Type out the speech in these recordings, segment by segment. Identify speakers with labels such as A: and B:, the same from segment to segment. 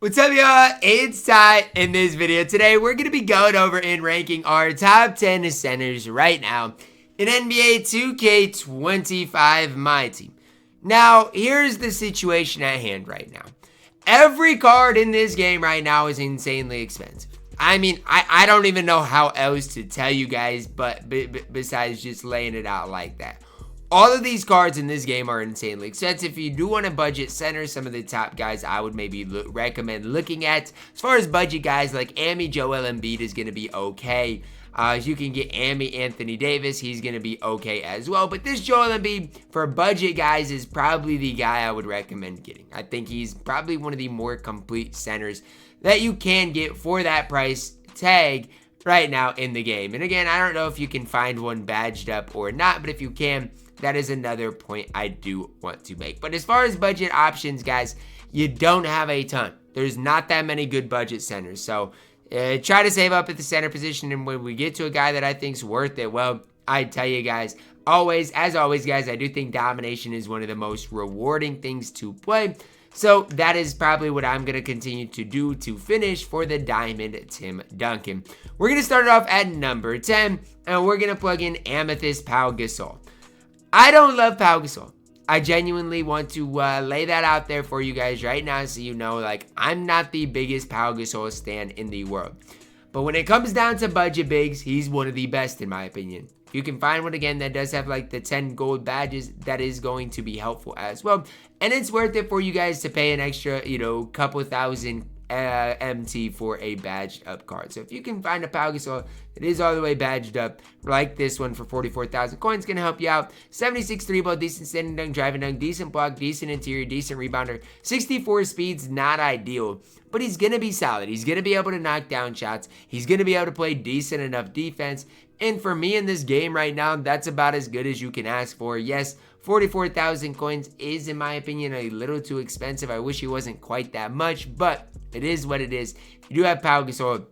A: What's up, y'all? It's Ty. In this video today, we're going to be going over and ranking our top 10 centers right now in NBA 2K25 MyTEAM. Now, here's the situation at hand right now. Every card in this game right now is insanely expensive. I mean, I don't even know how else to tell you guys, but besides just laying it out like that. All of these cards in this game are insanely expensive. If you do want a budget center, some of the top guys I would maybe recommend looking at. As far as budget guys, like Ami Joel Embiid is going to be okay. You can get Ami Anthony Davis. He's going to be okay as well. But this Joel Embiid, for budget guys, is probably the guy I would recommend getting. I think he's probably one of the more complete centers that you can get for that price tag right now in the game. And again, I don't know if you can find one badged up or not, but if you can, that is another point I do want to make. But as far as budget options, guys, you don't have a ton. There's not that many good budget centers. So try to save up at the center position. And when we get to a guy that I think's worth it, well, I tell you guys, as always, guys, I do think domination is one of the most rewarding things to play. So that is probably what I'm going to continue to do to finish for the Diamond Tim Duncan. We're going to start it off at number 10, and we're going to plug in Amethyst Pau Gasol. I don't love Pau Gasol. I genuinely want to lay that out there for you guys right now so you know, like, I'm not the biggest Pau Gasol stan in the world. But when it comes down to budget bigs, he's one of the best in my opinion. If you can find one, again, that does have like the 10 gold badges, that is going to be helpful as well. And it's worth it for you guys to pay an extra, couple thousand MT for a badged up card. So if you can find a Pau Gasol that is all the way badged up, like this one for 44,000 coins, gonna help you out. 76 3-ball, decent standing dunk, driving dunk, decent block, decent interior, decent rebounder. 64 speed's not ideal, but he's gonna be solid. He's gonna be able to knock down shots. He's gonna be able to play decent enough defense. And for me in this game right now, that's about as good as you can ask for. Yes, 44,000 coins is, in my opinion, a little too expensive. I wish he wasn't quite that much, but it is what it is. If you do have Pau Gasol,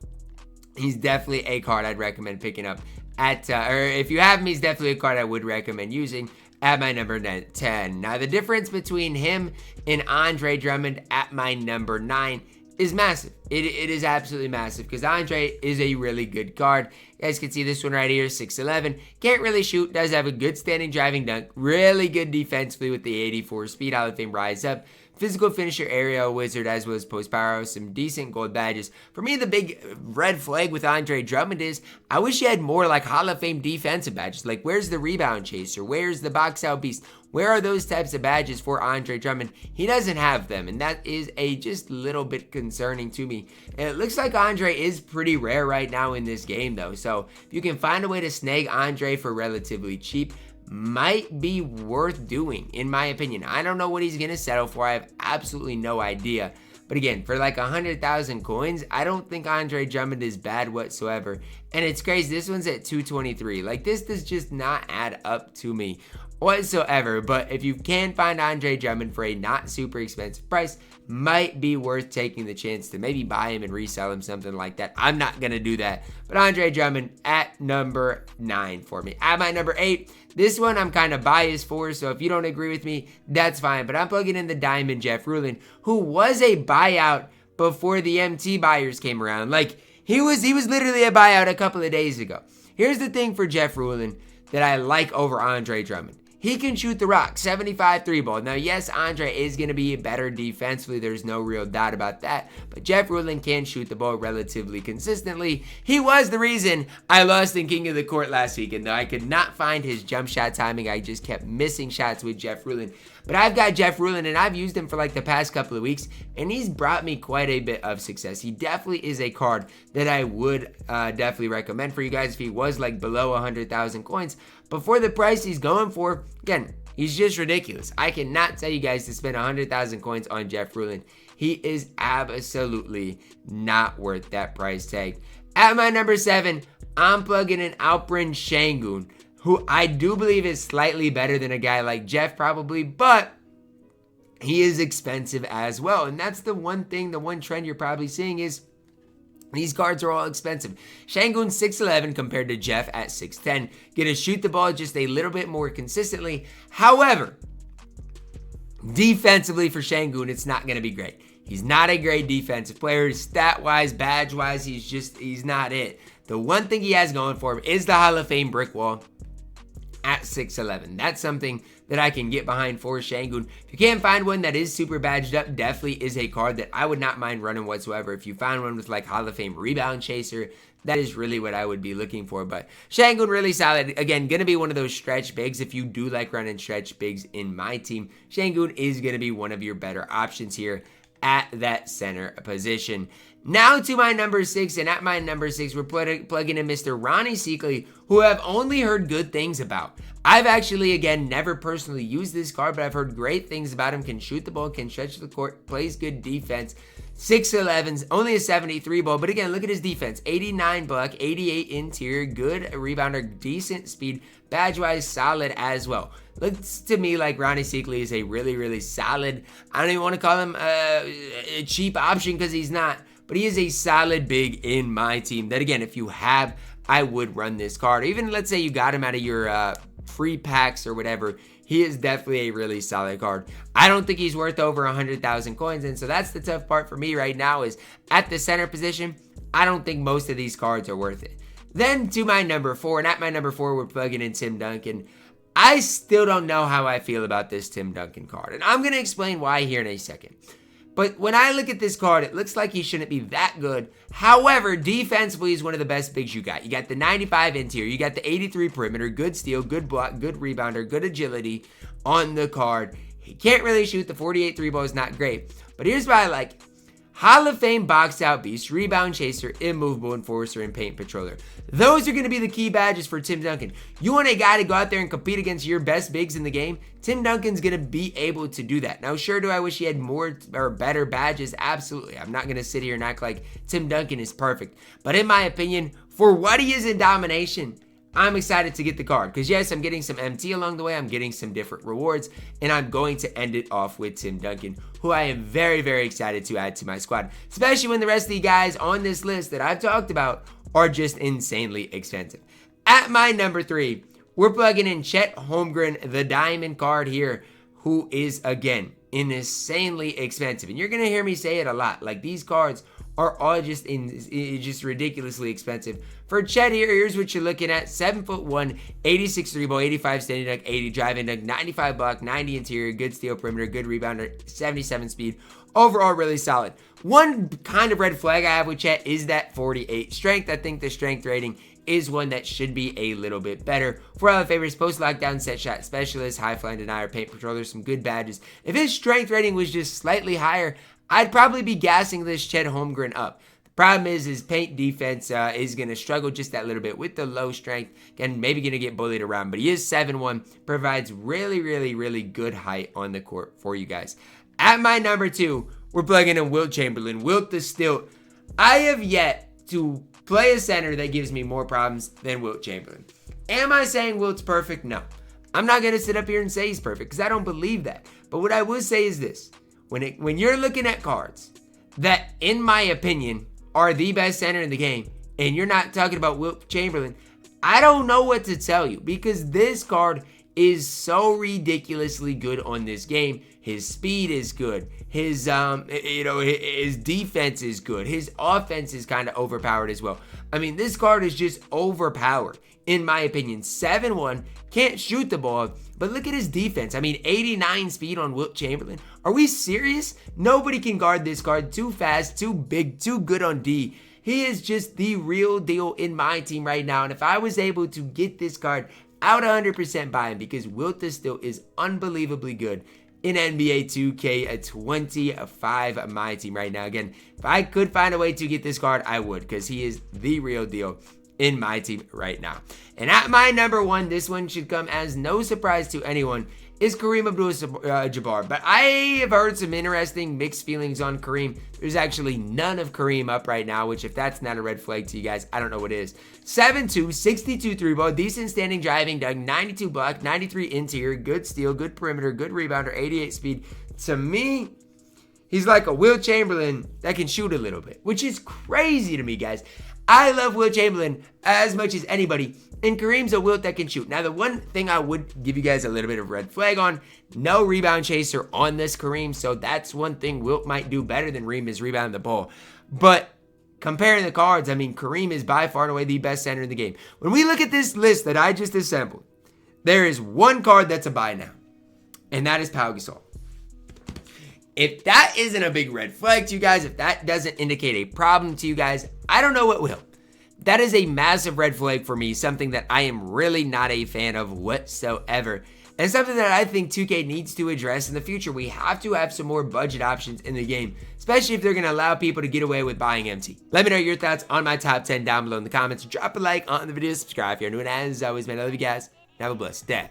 A: he's definitely a card I'd recommend picking up at, or if you have him, he's definitely a card I would recommend using at my number 10. Now, the difference between him and Andre Drummond at my number 9 is massive. It is absolutely massive because Andre is a really good card. You guys can see this one right here, 6'11". Can't really shoot, does have a good standing driving dunk, really good defensively with the 84 speed, Hall of Fame rise up. Physical finisher, aerial wizard, as well as post power, some decent gold badges. For me, the big red flag with Andre Drummond is I wish he had more like Hall of Fame defensive badges. Like, where's the rebound chaser? Where's the box out beast? Where are those types of badges for Andre Drummond? He doesn't have them, and that is a just little bit concerning to me. And it looks like Andre is pretty rare right now in this game, though. So if you can find a way to snag Andre for relatively cheap, might be worth doing, in my opinion. I don't know what he's gonna settle for. I have absolutely no idea. But again, for like 100,000 coins, I don't think Andre Drummond is bad whatsoever. And it's crazy, this one's at 223. Like, this does just not add up to me whatsoever. But if you can find Andre Drummond for a not super expensive price, might be worth taking the chance to maybe buy him and resell him, something like that. I'm not gonna do that. But Andre Drummond at number 9 for me. At my number 8, this one I'm kind of biased for, so if you don't agree with me, that's fine. But I'm plugging in the Diamond Jeff Ruland, who was a buyout before the MT buyers came around. Like, he was literally a buyout a couple of days ago. Here's the thing for Jeff Ruland that I like over Andre Drummond. He can shoot the rock, 75 3-ball. Now, yes, Andre is going to be better defensively. There's no real doubt about that. But Jeff Ruland can shoot the ball relatively consistently. He was the reason I lost in King of the Court last weekend, though. I could not find his jump shot timing. I just kept missing shots with Jeff Ruland. But I've got Jeff Ruland, and I've used him for like the past couple of weeks, and he's brought me quite a bit of success. He definitely is a card that I would definitely recommend for you guys if he was like below 100,000 coins. But for the price he's going for, again, he's just ridiculous. I cannot tell you guys to spend 100,000 coins on Jeff Ruland. He is absolutely not worth that price tag. At my number 7, I'm plugging in Alperen Sengun, who I do believe is slightly better than a guy like Jeff probably, but he is expensive as well. And that's the one thing, the one trend you're probably seeing is these cards are all expensive. Sengun 6'11" compared to Jeff at 6'10". Gonna shoot the ball just a little bit more consistently. However, defensively for Sengun, it's not gonna be great. He's not a great defensive player. Stat-wise, badge-wise, he's not it. The one thing he has going for him is the Hall of Fame brick wall at 6'11". That's something that I can get behind for Sengun. If you can't find one that is super badged up, definitely is a card that I would not mind running whatsoever. If you find one with like Hall of Fame rebound chaser, that is really what I would be looking for. But Sengun, really solid. Again, going to be one of those stretch bigs. If you do like running stretch bigs in my team, Sengun is going to be one of your better options here at that center position. Now to my number 6, and at my number 6, we're plugging in Mr. Rony Seikaly, who I've only heard good things about. I've actually, again, never personally used this card, but I've heard great things about him. Can shoot the ball, can stretch the court, plays good defense. 6'11", only a 73 ball, but again, look at his defense. 89 block, 88 interior, good rebounder, decent speed, badge-wise solid as well. Looks to me like Rony Seikaly is a really, really solid, I don't even want to call him a cheap option because he's not, but he is a solid big in my team that, again, if you have, I would run this card. Even let's say you got him out of your free packs or whatever, he is definitely a really solid card. I don't think he's worth over 100,000 coins, and so that's the tough part for me right now is at the center position, I don't think most of these cards are worth it. Then to my number 4, and at my number 4, we're plugging in Tim Duncan. I still don't know how I feel about this Tim Duncan card, and I'm going to explain why here in a second. But when I look at this card, it looks like he shouldn't be that good. However, defensively, he's one of the best bigs you got. You got the 95 interior, you got the 83 perimeter, good steal, good block, good rebounder, good agility on the card. He can't really shoot. The 48 3 ball is not great. But here's why I like it. Hall of Fame box out beast, rebound chaser, immovable enforcer, and paint patroller. Those are going to be the key badges for Tim Duncan. You want a guy to go out there and compete against your best bigs in the game? Tim Duncan's going to be able to do that. Now, sure, do I wish he had more or better badges? Absolutely. I'm not going to sit here and act like Tim Duncan is perfect. But in my opinion, for what he is in domination, I'm excited to get the card. Because yes, I'm getting some MT along the way. I'm getting some different rewards. And I'm going to end it off with Tim Duncan, who I am very, very excited to add to my squad. Especially when the rest of the guys on this list that I've talked about are just insanely expensive. At my number 3, we're plugging in Chet Holmgren, the diamond card here, who is, again, insanely expensive. And you're going to hear me say it a lot. Like, these cards are all just ridiculously expensive. For Chet here, here's what you're looking at. 7'1", 86 3 ball, 85 standing dunk, 80 driving dunk, 95 block, 90 interior, good steal perimeter, good rebounder, 77 speed. Overall, really solid. One kind of red flag I have with Chet is that 48 strength. I think the strength rating is one that should be a little bit better. For all the favorites, post lockdown, set shot specialist, high flying denier, paint patroller, some good badges. If his strength rating was just slightly higher, I'd probably be gassing this Chet Holmgren up. The problem is his paint defense is going to struggle just that little bit with the low strength and maybe going to get bullied around. But he is 7'1", provides really, really, really good height on the court for you guys. At my number 2, we're plugging in Wilt Chamberlain. Wilt the Stilt. I have yet to play a center that gives me more problems than Wilt Chamberlain. Am I saying Wilt's perfect? No. I'm not going to sit up here and say he's perfect because I don't believe that. But what I will say is this. When you're looking at cards that, in my opinion, are the best center in the game, and you're not talking about Wilt Chamberlain, I don't know what to tell you because this card is so ridiculously good on this game. His speed is good. His his defense is good. His offense is kind of overpowered as well. I mean, this card is just overpowered, in my opinion. 7'1", can't shoot the ball, but look at his defense. I mean, 89 speed on Wilt Chamberlain. Are we serious? Nobody can guard this card. Too fast, too big, too good on D. He is just the real deal in my team right now. And if I was able to get this card, I would 100% buy him because Wilt still is unbelievably good in NBA 2K25 my team right now. Again, if I could find a way to get this card, I would because he is the real deal in my team right now. And at my number 1, this one should come as no surprise to anyone, is Kareem Abdul-Jabbar. But I have heard some interesting mixed feelings on Kareem. There's actually none of Kareem up right now, which if that's not a red flag to you guys, I don't know what is. 7'2", 62 3 ball, decent standing driving dunk, 92 block, 93 interior, good steal, good perimeter, good rebounder, 88 speed. To me, he's like a Wilt Chamberlain that can shoot a little bit, which is crazy to me, guys. I love Wilt Chamberlain as much as anybody. and Kareem's a Wilt that can shoot. Now, the one thing I would give you guys a little bit of red flag on, no rebound chaser on this Kareem, so that's one thing Wilt might do better than Reem is rebounding the ball. But comparing the cards, I mean, Kareem is by far and away the best center in the game. When we look at this list that I just assembled, there is one card that's a buy now, and that is Pau Gasol. If that isn't a big red flag to you guys, if that doesn't indicate a problem to you guys, I don't know what will. That is a massive red flag for me, something that I am really not a fan of whatsoever. And something that I think 2K needs to address in the future. We have to have some more budget options in the game, especially if they're going to allow people to get away with buying MT. Let me know your thoughts on my top 10 down below in the comments. Drop a like on the video, subscribe if you're new, and as always, man, I love you guys. Have a blessed day.